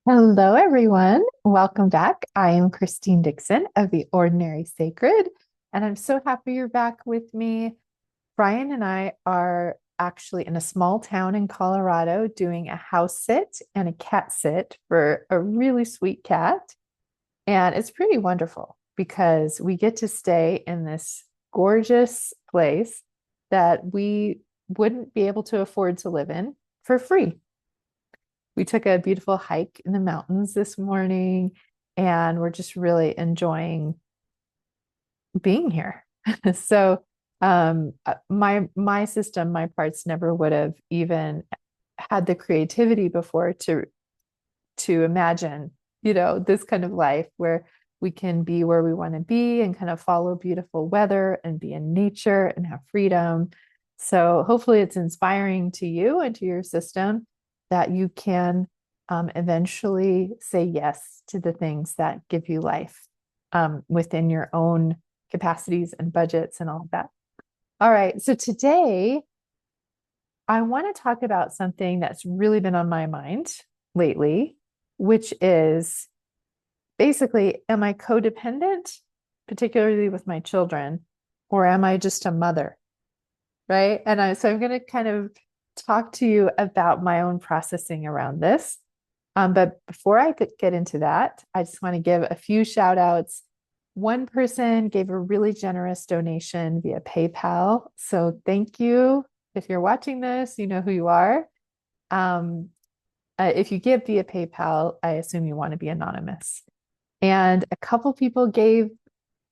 Hello, everyone. Welcome back. I am Christine Dixon of The Ordinary Sacred, and I'm so happy you're back with me. Brian and I are actually in a small town in Colorado doing a house sit and a cat sit for a really sweet cat. And it's pretty wonderful because we get to stay in this gorgeous place that we wouldn't be able to afford to live in for free. We took a beautiful hike in the mountains this morning, and we're just really enjoying being here. So, my system, my parts never would have even had the creativity before to imagine, this kind of life where we can be where we want to be and kind of follow beautiful weather and be in nature and have freedom. So hopefully it's inspiring to you and to your system that you can eventually say yes to the things that give you life within your own capacities and budgets and all of that. All right. So today I want to talk about something that's really been on my mind lately, which is basically, am I codependent, particularly with my children, or am I just a mother? Right. So I'm going to kind of talk to you about my own processing around this. But before I could get into that, I just want to give a few shout outs. One person gave a really generous donation via PayPal. So thank you. If you're watching this, you know who you are. Um, if you give via PayPal, I assume you want to be anonymous. And a couple people gave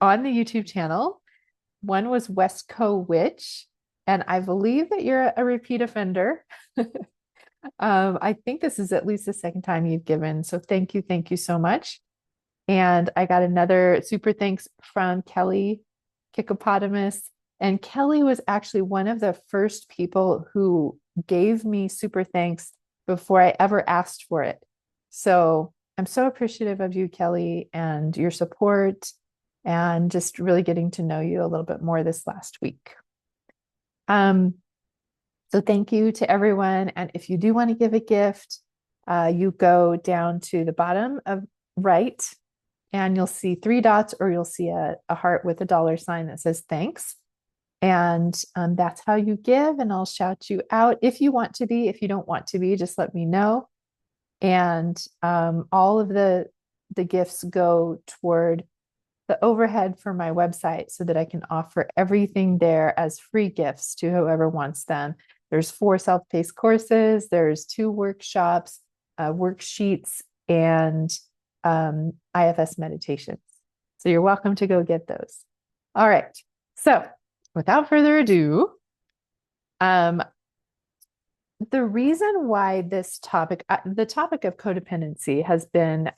on the YouTube channel. One was Westco Witch, and I believe that you're a repeat offender. I think this is at least the second time you've given. So thank you so much. And I got another super thanks from Kelly Kikopotamus. And Kelly was actually one of the first people who gave me super thanks before I ever asked for it. So I'm so appreciative of you, Kelly, and your support, and just really getting to know you a little bit more this last week. Um, so thank you to everyone. And if you do want to give a gift, you go down to the bottom of right, and you'll see three dots, or you'll see a heart with a dollar sign that says thanks. And that's how you give. And I'll shout you out if you want to be. If you don't want to be, just let me know. And all of the gifts go toward the overhead for my website so that I can offer everything there as free gifts to whoever wants them. There's 4 self-paced courses, there's 2 workshops, worksheets, and IFS meditations. So you're welcome to go get those. All right. So without further ado, um, the reason why this topic, the topic of codependency, has been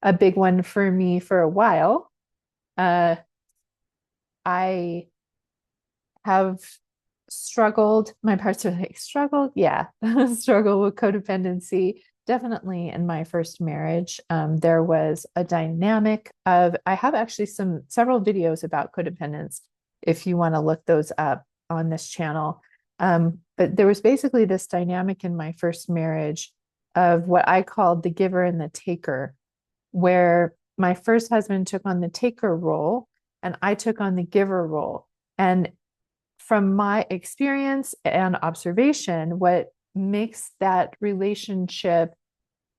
a big one for me for a while. Uh, I have struggled, my parts are like, struggled? Yeah, struggle with codependency. Definitely in my first marriage, there was a dynamic of, I have actually several videos about codependence if you want to look those up on this channel. But there was basically this dynamic in my first marriage of what I called the giver and the taker, where my first husband took on the taker role and I took on the giver role. And from my experience and observation, what makes that relationship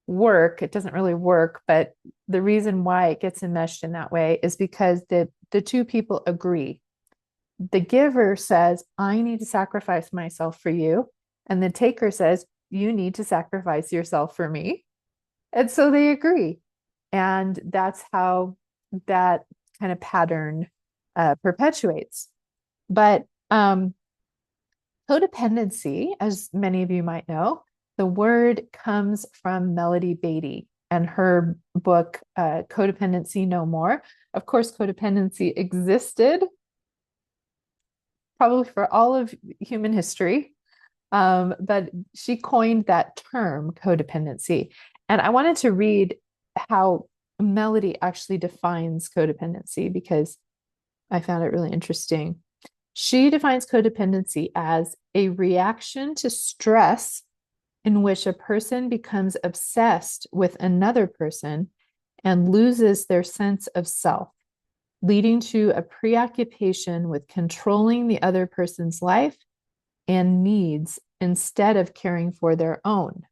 work, it doesn't really work, but the reason why it gets enmeshed in that way is because the two people agree. The giver says, I need to sacrifice myself for you. And the taker says, you need to sacrifice yourself for me. And so they agree. And that's how that kind of pattern perpetuates. But codependency, as many of you might know, the word comes from Melody Beatty and her book, Codependency No More. Of course, codependency existed probably for all of human history, but she coined that term, codependency. And I wanted to read how Melody actually defines codependency because I found it really interesting. She defines codependency as a reaction to stress in which a person becomes obsessed with another person and loses their sense of self, leading to a preoccupation with controlling the other person's life and needs instead of caring for their own.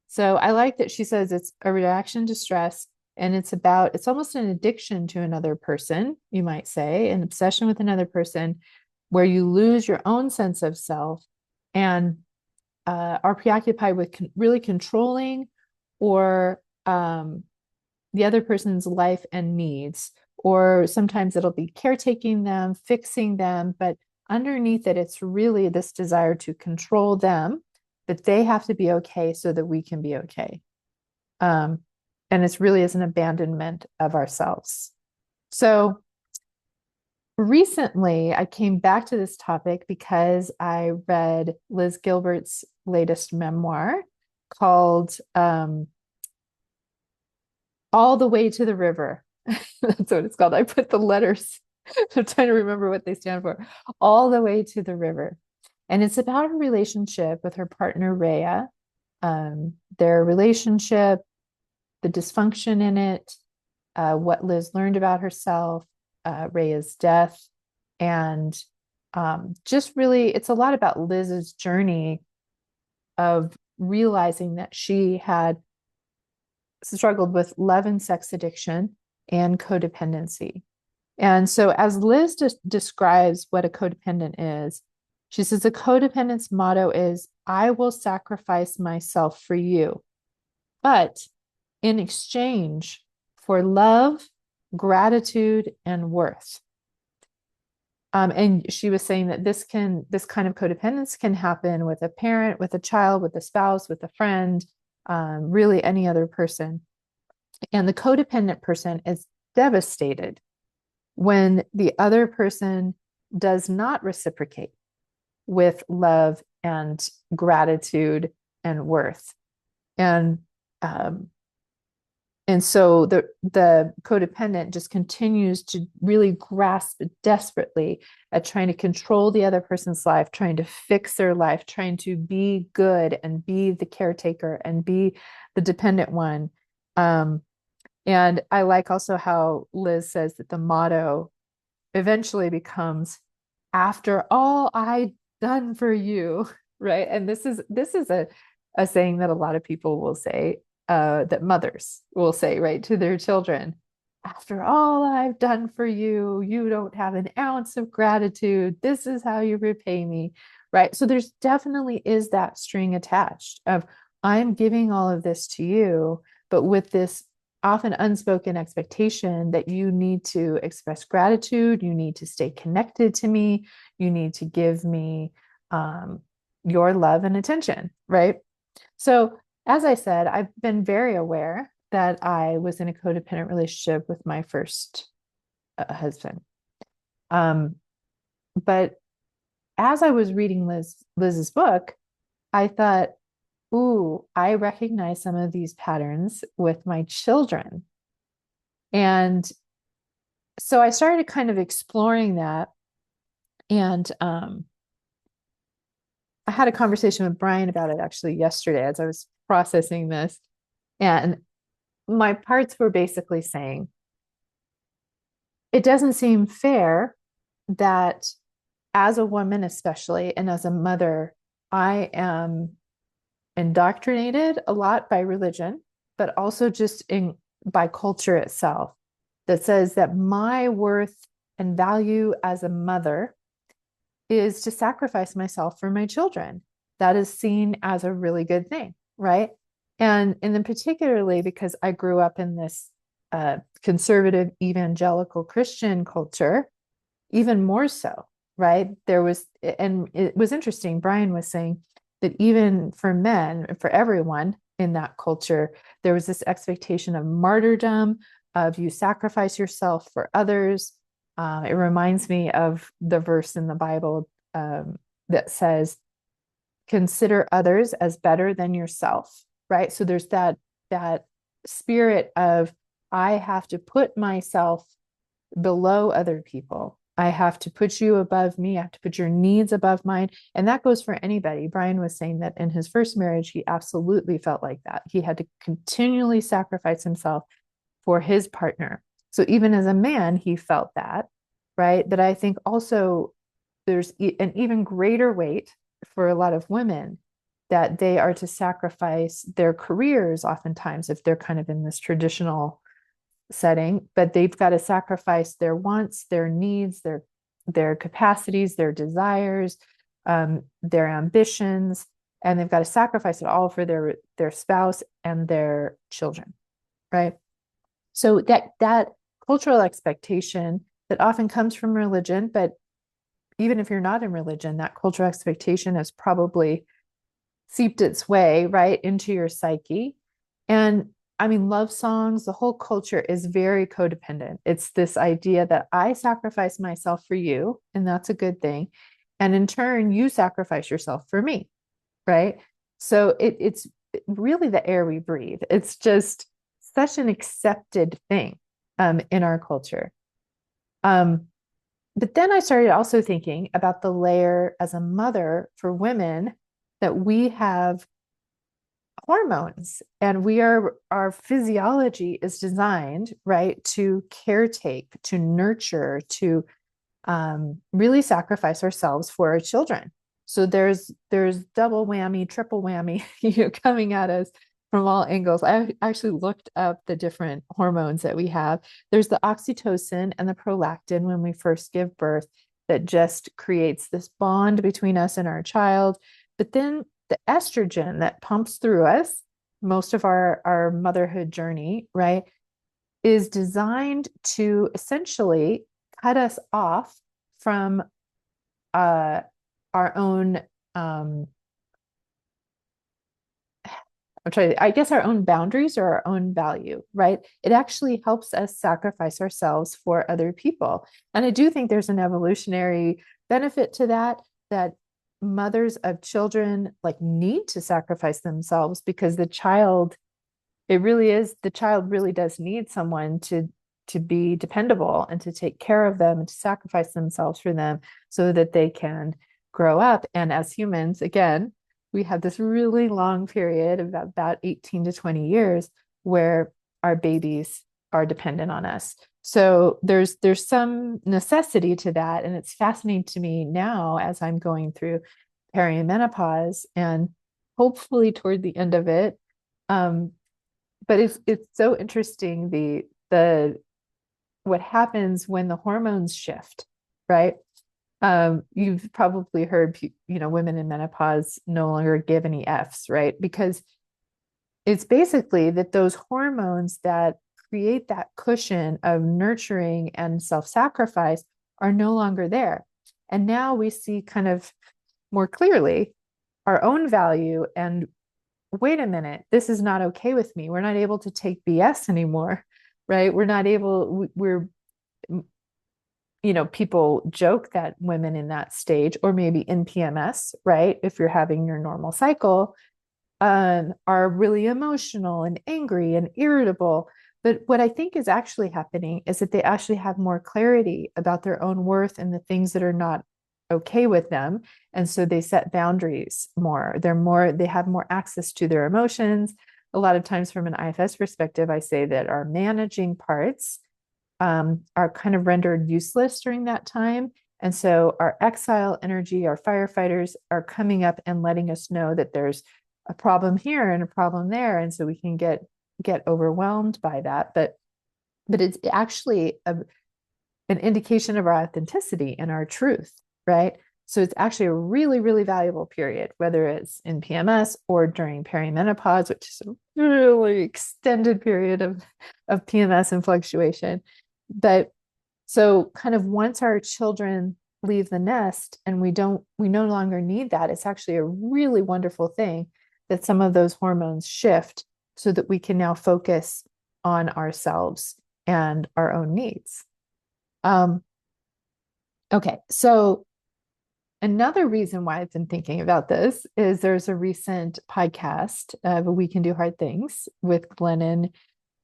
So I like that she says it's a reaction to stress, and it's almost an addiction to another person, you might say, an obsession with another person where you lose your own sense of self and are preoccupied with really controlling or the other person's life and needs. Or sometimes it'll be caretaking them, fixing them, but underneath it, it's really this desire to control them, that they have to be okay so that we can be okay. And it's really as an abandonment of ourselves. So recently, I came back to this topic because I read Liz Gilbert's latest memoir called All the Way to the River. That's what it's called. I put the letters. I'm trying to remember what they stand for. All the Way to the River. And it's about her relationship with her partner, Rhea, their relationship, the dysfunction in it, what Liz learned about herself, Rhea's death, and just really, it's a lot about Liz's journey of realizing that she had struggled with love and sex addiction and codependency. And so, as Liz describes what a codependent is, she says a codependent's motto is, I will sacrifice myself for you, but in exchange for love, gratitude, and worth. And she was saying that this kind of codependence can happen with a parent, with a child, with a spouse, with a friend, really any other person. And the codependent person is devastated when the other person does not reciprocate with love and gratitude and worth. And so the codependent just continues to really grasp desperately at trying to control the other person's life, trying to fix their life, trying to be good and be the caretaker and be the dependent one. And I like also how Liz says that the motto eventually becomes, after all I've done for you, right? And this is a saying that a lot of people will say, that mothers will say, right, to their children. After all I've done for you, you don't have an ounce of gratitude. This is how you repay me, right? So there's definitely is that string attached of, I'm giving all of this to you, but with this often unspoken expectation that you need to express gratitude, you need to stay connected to me, you need to give me your love and attention, right? So as I said, I've been very aware that I was in a codependent relationship with my first husband. But as I was reading Liz's book, I thought, ooh, I recognize some of these patterns with my children. And so I started kind of exploring that. And I had a conversation with Brian about it actually yesterday as I was processing this. And my parts were basically saying, it doesn't seem fair that as a woman, especially, and as a mother, I am indoctrinated a lot by religion, but also just by culture itself, that says that my worth and value as a mother is to sacrifice myself for my children. That is seen as a really good thing, right? And then particularly because I grew up in this conservative evangelical Christian culture, even more so, right? And it was interesting, Brian was saying that even for men, for everyone in that culture, there was this expectation of martyrdom, of you sacrifice yourself for others. It reminds me of the verse in the Bible that says, consider others as better than yourself, right? So there's that spirit of, I have to put myself below other people I have to put you above me. I have to put your needs above mine. And that goes for anybody. Brian was saying that in his first marriage, he absolutely felt like that. He had to continually sacrifice himself for his partner. So even as a man, he felt that, right? But I think also there's an even greater weight for a lot of women that they are to sacrifice their careers oftentimes if they're kind of in this traditional setting, but they've got to sacrifice their wants, their needs, their capacities, their desires, their ambitions, and they've got to sacrifice it all for their spouse and their children, right? So that cultural expectation that often comes from religion, but even if you're not in religion, that cultural expectation has probably seeped its way right into your psyche. And I mean, love songs, the whole culture is very codependent. It's this idea that I sacrifice myself for you, and that's a good thing. And in turn, you sacrifice yourself for me, right? So it's really the air we breathe. It's just such an accepted thing in our culture. But then I started also thinking about the layer as a mother for women that we have hormones and our physiology is designed, right, to caretake, to nurture, to really sacrifice ourselves for our children. So there's double whammy, triple whammy, coming at us from all angles. I actually looked up the different hormones that we have. There's the oxytocin and the prolactin when we first give birth that just creates this bond between us and our child. But then the estrogen that pumps through us, most of our motherhood journey, right, is designed to essentially cut us off from our own I guess our own boundaries or our own value, right? It actually helps us sacrifice ourselves for other people. And I do think there's an evolutionary benefit to that mothers of children like need to sacrifice themselves because the child really does need someone to be dependable and to take care of them and to sacrifice themselves for them so that they can grow up. And as humans, again, we have this really long period of about 18 to 20 years where our babies are dependent on us. So there's some necessity to that. And it's fascinating to me now as I'm going through perimenopause and hopefully toward the end of it. But it's so interesting the what happens when the hormones shift, right? You've probably heard, women in menopause no longer give any Fs, right? Because it's basically that those hormones that create that cushion of nurturing and self-sacrifice are no longer there. And now we see kind of more clearly our own value and wait a minute, this is not okay with me. We're not able to take BS anymore, right? People joke that women in that stage, or maybe in PMS, right? If you're having your normal cycle, are really emotional and angry and irritable. But what I think is actually happening is that they actually have more clarity about their own worth and the things that are not okay with them. And so they set boundaries more. They have more access to their emotions. A lot of times from an IFS perspective, I say that our managing parts are kind of rendered useless during that time. And so our exile energy, our firefighters are coming up and letting us know that there's a problem here and a problem there. And so we can get overwhelmed by that. But it's actually an indication of our authenticity and our truth, right? So it's actually a really, really valuable period, whether it's in PMS or during perimenopause, which is a really extended period of PMS and fluctuation. But so kind of once our children leave the nest and we no longer need that, it's actually a really wonderful thing that some of those hormones shift so that we can now focus on ourselves and our own needs. Okay, so another reason why I've been thinking about this is there's a recent podcast of We Can Do Hard Things with Glennon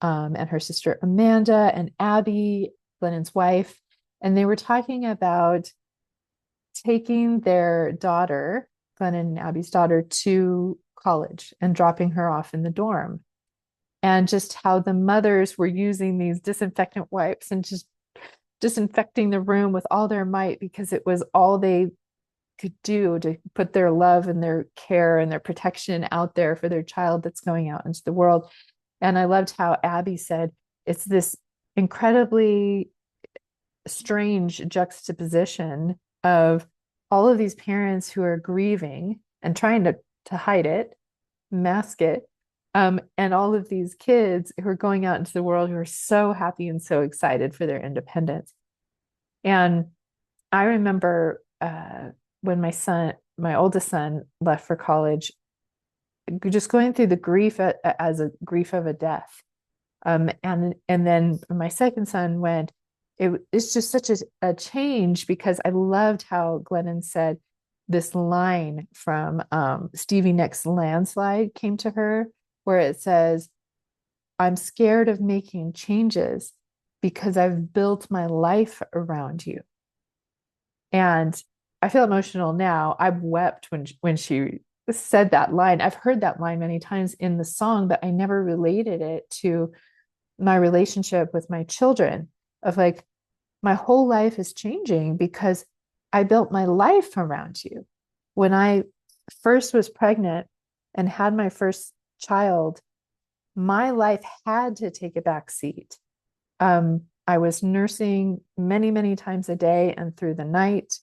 and her sister Amanda and Abby, Glennon's wife. And they were talking about taking their daughter, Glenn and Abby's daughter, to college and dropping her off in the dorm. And just how the mothers were using these disinfectant wipes and just disinfecting the room with all their might because it was all they could do to put their love and their care and their protection out there for their child that's going out into the world. And I loved how Abby said it's this incredibly strange juxtaposition of all of these parents who are grieving and trying to hide it, mask it, and all of these kids who are going out into the world who are so happy and so excited for their independence. And I remember when my oldest son left for college, just going through the grief as a grief of a death. And then my second son went, it's just such a change because I loved how Glennon said this line from Stevie Nicks' Landslide came to her, where it says, I'm scared of making changes because I've built my life around you. And I feel emotional now. I wept when she said that line. I've heard that line many times in the song, but I never related it to my relationship with my children of like, my whole life is changing because I built my life around you. When I first was pregnant and had my first child, my life had to take a back seat. I was nursing many, many times a day and through the night.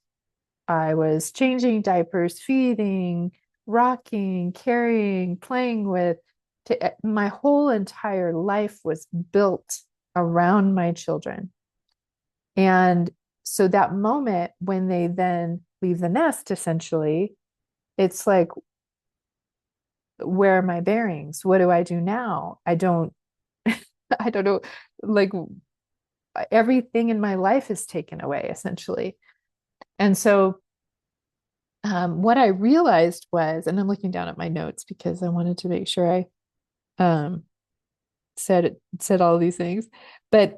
I was changing diapers, feeding, rocking, carrying, playing with. My whole entire life was built around my children. And so that moment when they then leave the nest, essentially, it's like, where are my bearings? What do I do now? I don't know. Like everything in my life is taken away, essentially. And so what I realized was, and I'm looking down at my notes because I wanted to make sure I said all these things. But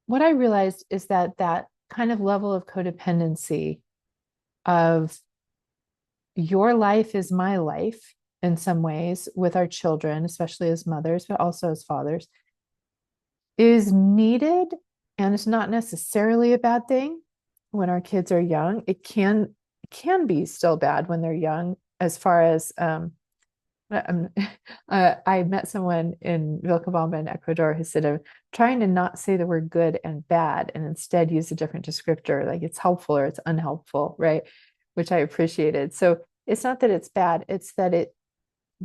what I realized is that kind of level of codependency of your life is my life in some ways with our children, especially as mothers, but also as fathers, is needed. And it's not necessarily a bad thing when our kids are young. It can be still bad when they're young, as far as I met someone in Vilcabamba in Ecuador who said, I'm trying to not say the word good and bad and instead use a different descriptor, like it's helpful or it's unhelpful, right? Which I appreciated. So it's not that it's bad, it's that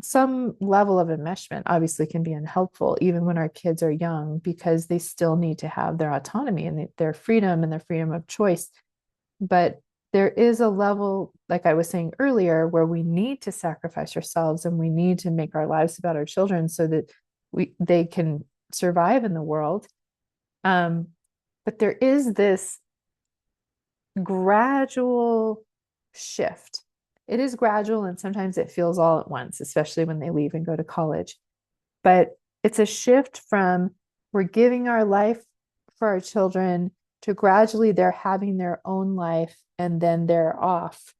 some level of enmeshment obviously can be unhelpful even when our kids are young because they still need to have their autonomy and their freedom and their freedom of choice. But there is a level, like I was saying earlier, where we need to sacrifice ourselves and we need to make our lives about our children so that they can survive in the world. But there is this gradual shift. It is gradual, and sometimes it feels all at once, especially when they leave and go to college. But it's a shift from we're giving our life for our children to gradually they're having their own life and then they're off.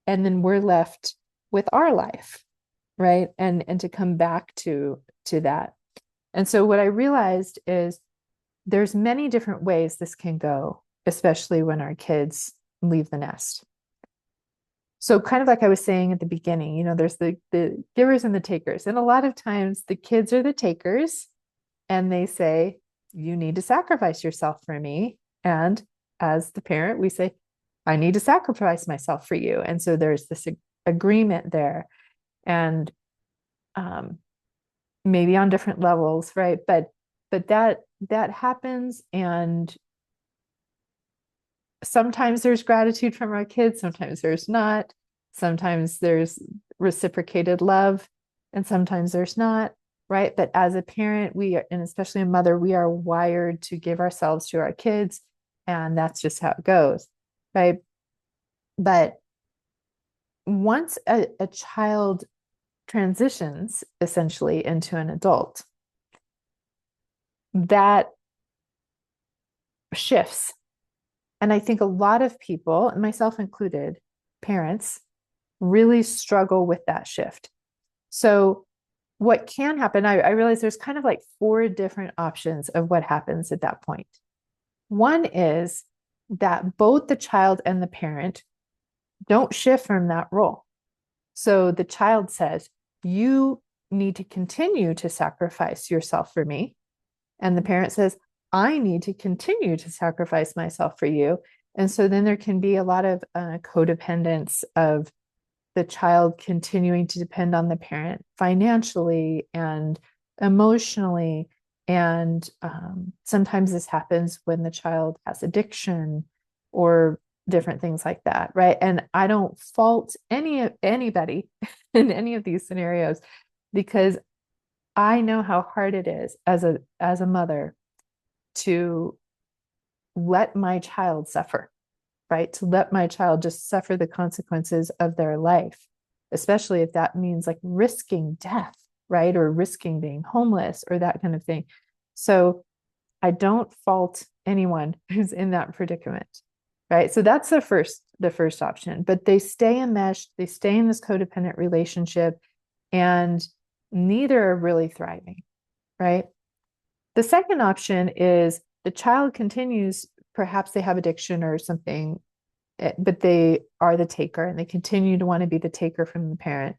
And then we're left with our life, right? And to come back to that. And so what I realized is there's many different ways this can go, especially when our kids leave the nest. So kind of like I was saying at the beginning, there's the givers and the takers. And a lot of times the kids are the takers and they say, you need to sacrifice yourself for me. And as the parent, we say, I need to sacrifice myself for you. And so there's this agreement there. And maybe on different levels, right? But that happens, and sometimes there's gratitude from our kids, sometimes there's not. Sometimes there's reciprocated love, and sometimes there's not, right? But as a parent, and especially a mother, we are wired to give ourselves to our kids, and that's just how it goes, right? But once a child transitions essentially into an adult, that shifts. And I think a lot of people, and myself included, parents, really struggle with that shift. So what can happen, I realize there's kind of like four different options of what happens at that point. One is that both the child and the parent don't shift from that role. So the child says, you need to continue to sacrifice yourself for me. And the parent says, I need to continue to sacrifice myself for you. And so then there can be a lot of codependence of the child continuing to depend on the parent financially and emotionally. And sometimes this happens when the child has addiction or different things like that, right? And I don't fault anybody in any of these scenarios, because I know how hard it is as a mother to let my child suffer, right? To let my child just suffer the consequences of their life, especially if that means like risking death, right? Or risking being homeless or that kind of thing. So I don't fault anyone who's in that predicament, right? So that's the first option, but they stay enmeshed, they stay in this codependent relationship, and neither are really thriving, right? The second option is the child continues, perhaps they have addiction or something, but they are the taker and they continue to want to be the taker from the parent.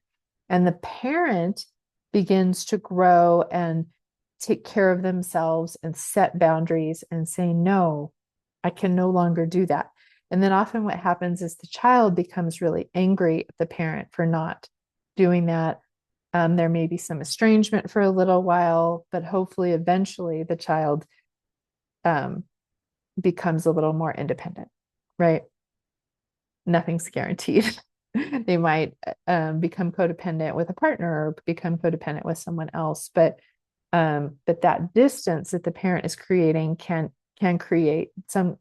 And the parent begins to grow and take care of themselves and set boundaries and say, no, I can no longer do that. And then often what happens is the child becomes really angry at the parent for not doing that. There may be some estrangement for a little while, but hopefully eventually the child becomes a little more independent, right? Nothing's guaranteed. They might become codependent with a partner or become codependent with someone else, but that distance that the parent is creating can create some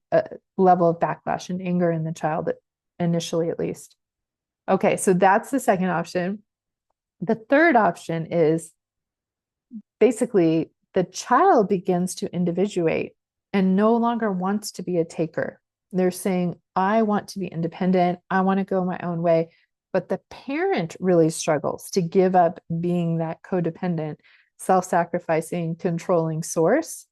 level of backlash and anger in the child, initially at least. Okay, so that's the second option. The third option is basically the child begins to individuate and no longer wants to be a taker. They're saying, I want to be independent. I want to go my own way. But the parent really struggles to give up being that codependent, self-sacrificing, controlling source.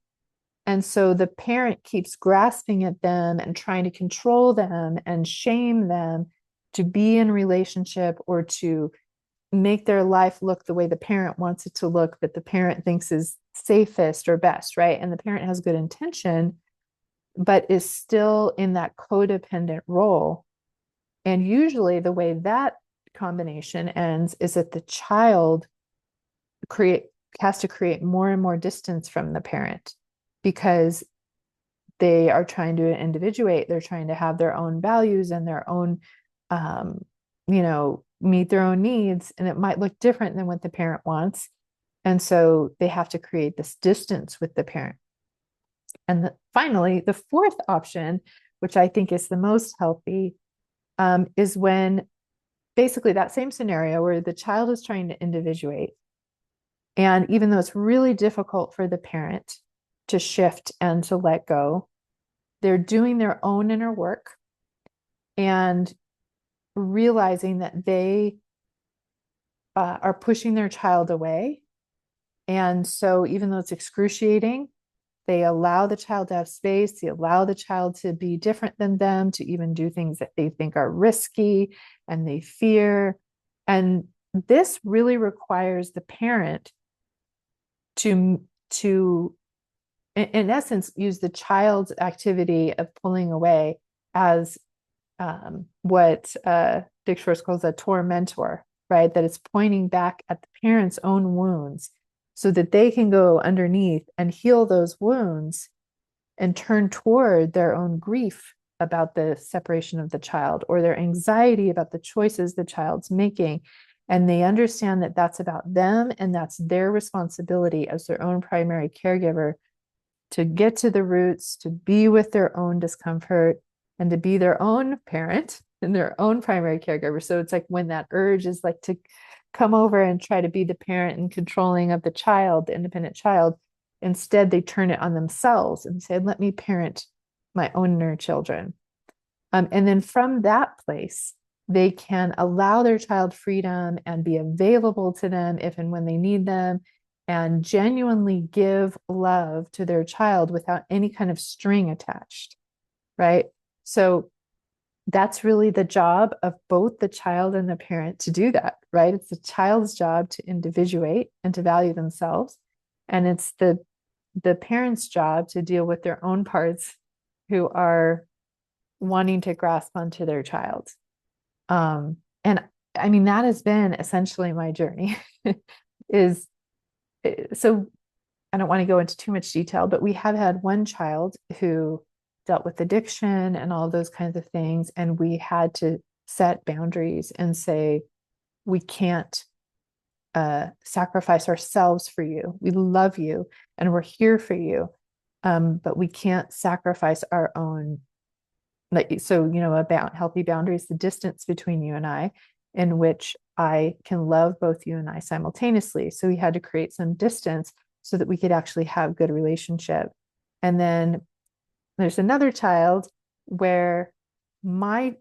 And so the parent keeps grasping at them and trying to control them and shame them to be in relationship or to make their life look the way the parent wants it to look, that the parent thinks is safest or best, right? And the parent has good intention, but is still in that codependent role. And usually the way that combination ends is that the child has to create more and more distance from the parent because they are trying to individuate. They're trying to have their own values and their own, meet their own needs. And it might look different than what the parent wants. And so they have to create this distance with the parent. And finally, the fourth option, which I think is the most healthy, is when basically that same scenario where the child is trying to individuate. And even though it's really difficult for the parent to shift and to let go, they're doing their own inner work and realizing that they are pushing their child away. And so even though it's excruciating, they allow the child to have space. They allow the child to be different than them, to even do things that they think are risky and they fear. And this really requires the parent to in essence, use the child's activity of pulling away as what Dick Schwartz calls a tormentor, right? That it's pointing back at the parent's own wounds so that they can go underneath and heal those wounds and turn toward their own grief about the separation of the child or their anxiety about the choices the child's making. And they understand that that's about them and that's their responsibility as their own primary caregiver to get to the roots, to be with their own discomfort and to be their own parent and their own primary caregiver. So it's like when that urge is like to come over and try to be the parent and controlling of the child, the independent child, instead they turn it on themselves and say, let me parent my own inner children. And then from that place, they can allow their child freedom and be available to them if and when they need them, and genuinely give love to their child without any kind of string attached, right? So that's really the job of both the child and the parent to do that, right? It's the child's job to individuate and to value themselves. And it's the parent's job to deal with their own parts who are wanting to grasp onto their child. And I mean, that has been essentially my journey is so I don't want to go into too much detail, but we have had one child who dealt with addiction and all those kinds of things. And we had to set boundaries and say, we can't sacrifice ourselves for you. We love you and we're here for you. But we can't sacrifice our own, like, so, about healthy boundaries, the distance between you and I, in which I can love both you and I simultaneously. So we had to create some distance so that we could actually have good relationship. And then there's another child where my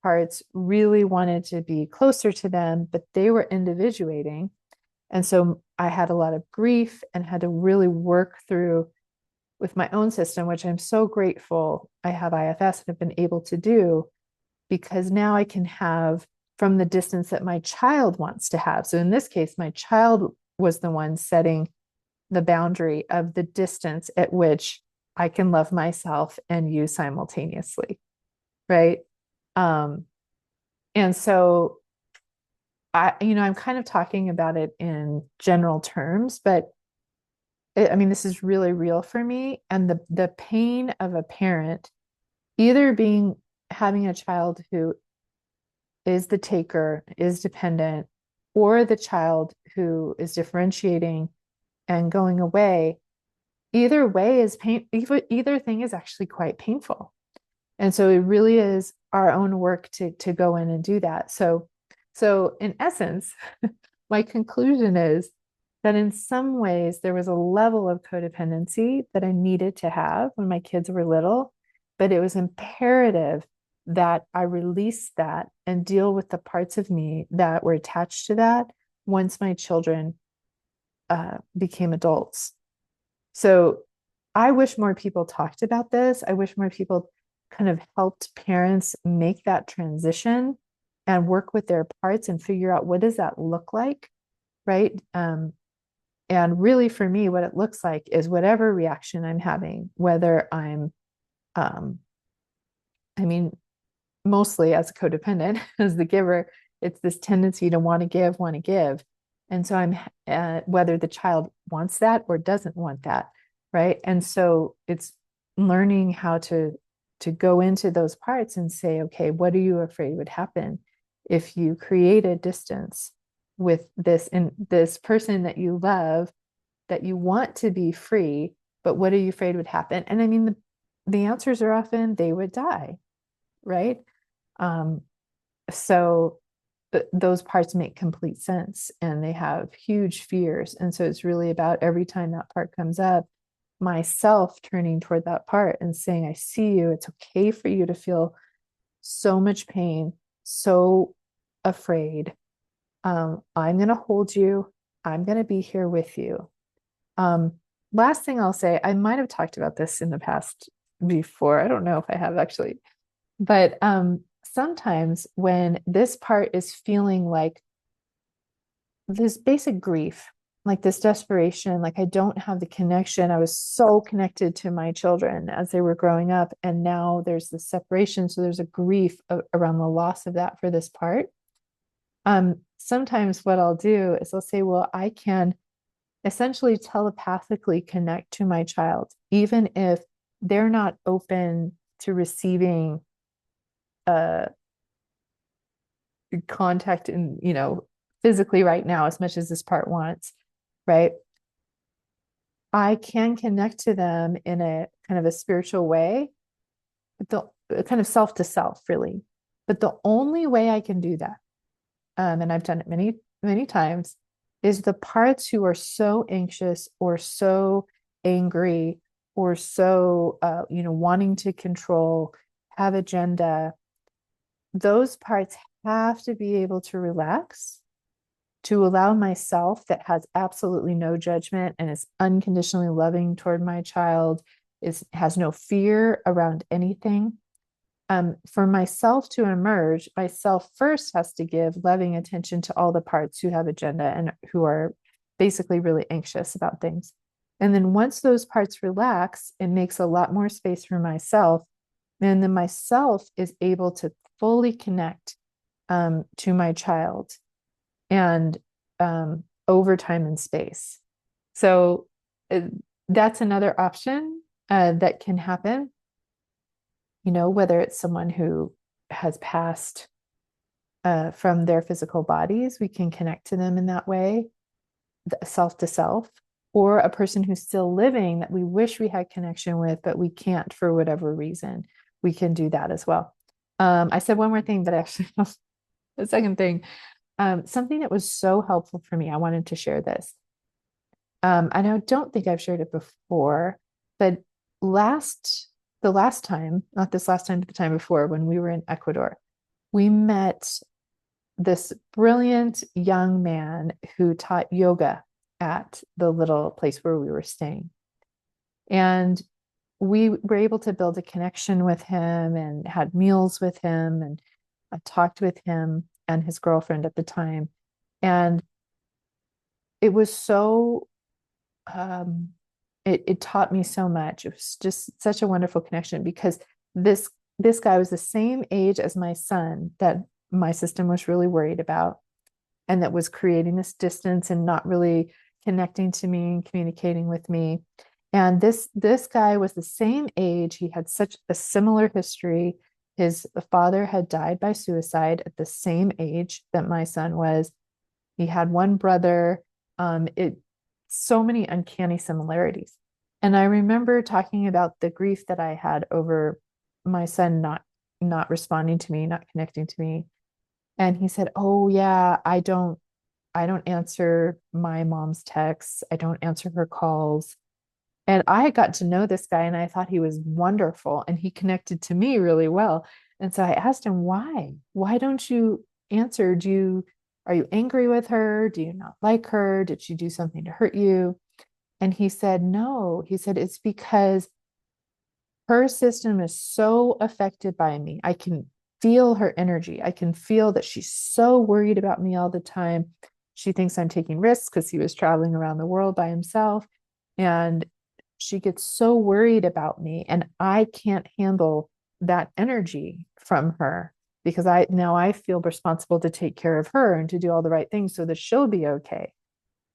parts really wanted to be closer to them, but they were individuating. And so I had a lot of grief and had to really work through with my own system, which I'm so grateful I have IFS and have been able to do, because now I can have from the distance that my child wants to have. So in this case, my child was the one setting the boundary of the distance at which I can love myself and you simultaneously, right? And so I'm kind of talking about it in general terms, but I mean, this is really real for me. And the pain of a parent either having a child who is the taker, is dependent, or the child who is differentiating and going away, either way is pain, either thing is actually quite painful. And so it really is our own work to go in and do that. So in essence, my conclusion is that in some ways there was a level of codependency that I needed to have when my kids were little, but it was imperative that I release that and deal with the parts of me that were attached to that once my children became adults. So I wish more people talked about this. I wish more people kind of helped parents make that transition and work with their parts and figure out what does that look like, right? And really for me, what it looks like is whatever reaction I'm having, whether um, I mean, mostly as a codependent, as the giver, it's this tendency to want to give, want to give. And so whether the child wants that or doesn't want that, right? And so it's learning how to go into those parts and say, okay, what are you afraid would happen if you create a distance with this person that you love, that you want to be free, but what are you afraid would happen? And I mean, the answers are often they would die, right? Um, so those parts make complete sense and they have huge fears. And so it's really about every time that part comes up, myself turning toward that part and saying, I see you. It's okay for you to feel so much pain, so afraid. I'm going to hold you. I'm going to be here with you. Um, Last thing I'll say, I might have talked about this in the past before. I don't know if I have actually, but sometimes when this part is feeling like this basic grief, like this desperation, like I don't have the connection. I was so connected to my children as they were growing up, and now there's this separation. So there's a grief around the loss of that for this part. Sometimes what I'll do is I'll say, well, I can essentially telepathically connect to my child, even if they're not open to receiving contact in, physically right now as much as this part wants, right? I can connect to them in a kind of a spiritual way, but the kind of self to self, really. But the only way I can do that, and I've done it many, many times, is the parts who are so anxious or so angry or so, wanting to control, have agenda, those parts have to be able to relax to allow myself, that has absolutely no judgment and is unconditionally loving toward my child, has no fear around anything. For myself to emerge, myself first has to give loving attention to all the parts who have agenda and who are basically really anxious about things. And then once those parts relax, it makes a lot more space for myself. And then myself is able to fully connect to my child and over time and space. So that's another option that can happen. Whether it's someone who has passed from their physical bodies, we can connect to them in that way, self to self, or a person who's still living that we wish we had connection with, but we can't for whatever reason. We can do that as well. I said one more thing, but actually, the second thing, something that was so helpful for me, I wanted to share this. And I don't think I've shared it before, but the last time, not this last time, but the time before, when we were in Ecuador, we met this brilliant young man who taught yoga at the little place where we were staying. And we were able to build a connection with him and had meals with him, and I talked with him and his girlfriend at the time. And it was so, it taught me so much. It was just such a wonderful connection, because this guy was the same age as my son that my system was really worried about, and that was creating this distance and not really connecting to me and communicating with me. And this guy was the same age. He had such a similar history. His father had died by suicide at the same age that my son was. He had one brother. So many uncanny similarities. And I remember talking about the grief that I had over my son not responding to me, not connecting to me. And he said, "Oh yeah, I don't answer my mom's texts. I don't answer her calls." And I got to know this guy and I thought he was wonderful and he connected to me really well. And so I asked him, why? Why don't you answer? Are you angry with her? Do you not like her? Did she do something to hurt you? And he said, no. He said, it's because her system is so affected by me. I can feel her energy. I can feel that she's so worried about me all the time. She thinks I'm taking risks because he was traveling around the world by himself. And she gets so worried about me, and I can't handle that energy from her, because I feel responsible to take care of her and to do all the right things so that she'll be okay.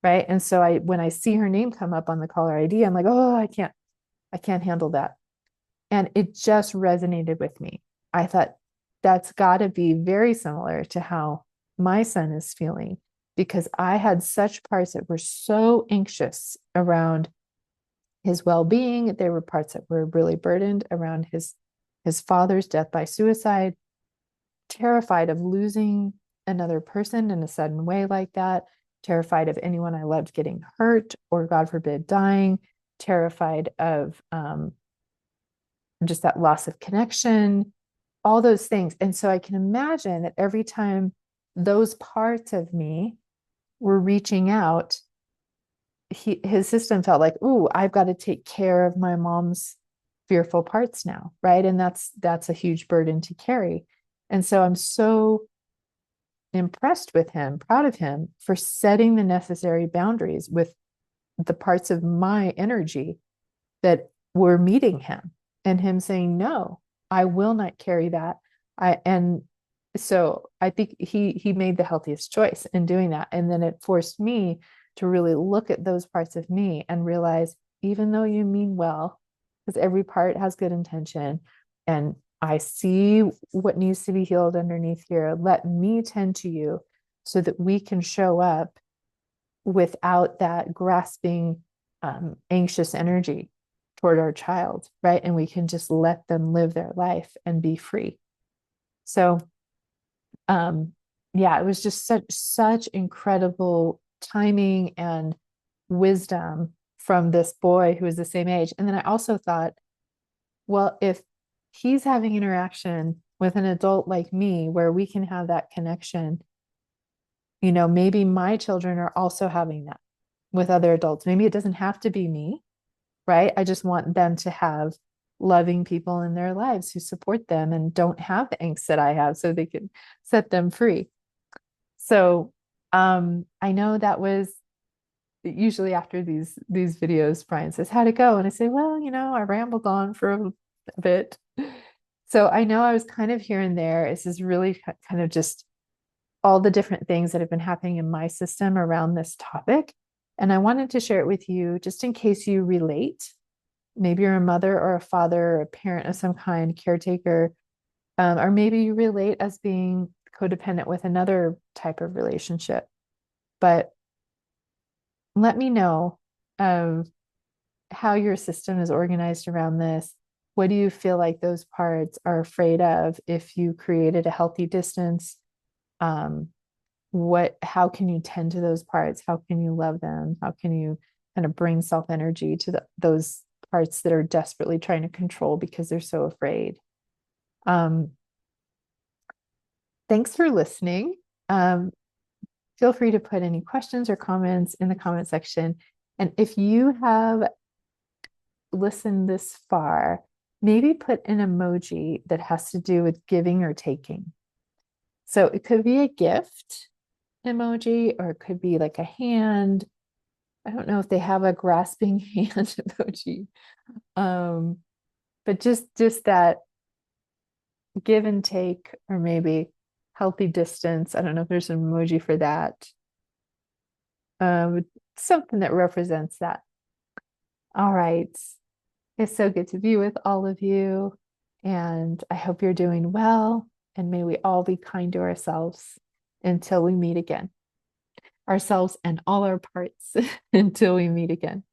Right. And so when I see her name come up on the caller ID, I'm like, oh, I can't handle that. And it just resonated with me. I thought that's got to be very similar to how my son is feeling, because I had such parts that were so anxious around his well-being. There were parts that were really burdened around his father's death by suicide, terrified of losing another person in a sudden way like that, terrified of anyone I loved getting hurt or, God forbid, dying, terrified of just that loss of connection, all those things. And so I can imagine that every time those parts of me were reaching out, his system felt like, ooh, I've got to take care of my mom's fearful parts now, right? And that's a huge burden to carry. And so I'm so impressed with him, proud of him for setting the necessary boundaries with the parts of my energy that were meeting him, and him saying, no, I will not carry that. So I think he made the healthiest choice in doing that. And then it forced me to really look at those parts of me and realize, even though you mean well, because every part has good intention, and I see what needs to be healed underneath here, let me tend to you so that we can show up without that grasping, anxious energy toward our child, right? And we can just let them live their life and be free. So, yeah, it was just such incredible timing and wisdom from this boy who was the same age. And then I also thought, well, if he's having interaction with an adult like me where we can have that connection. Maybe my children are also having that with other adults. Maybe it doesn't have to be me, right? I just want them to have loving people in their lives who support them and don't have the angst that I have so they can set them free. So I know that was usually after these videos, Brian says, how'd it go? And I say, well, I rambled on for a bit. So I know I was kind of here and there. This is really kind of just all the different things that have been happening in my system around this topic. And I wanted to share it with you just in case you relate. Maybe you're a mother or a father or a parent of some kind, caretaker, or maybe you relate as being codependent with another type of relationship. But let me know how your system is organized around this. What do you feel like those parts are afraid of if you created a healthy distance? How can you tend to those parts? How can you love them? How can you kind of bring self energy to those parts that are desperately trying to control because they're so afraid? Thanks for listening. Feel free to put any questions or comments in the comment section. And if you have listened this far, maybe put an emoji that has to do with giving or taking. So it could be a gift emoji, or it could be like a hand. I don't know if they have a grasping hand emoji. But just that give and take, or maybe healthy distance. I don't know if there's an emoji for that. Something that represents that. All right. It's so good to be with all of you. And I hope you're doing well. And may we all be kind to ourselves until we meet again. Ourselves and all our parts until we meet again.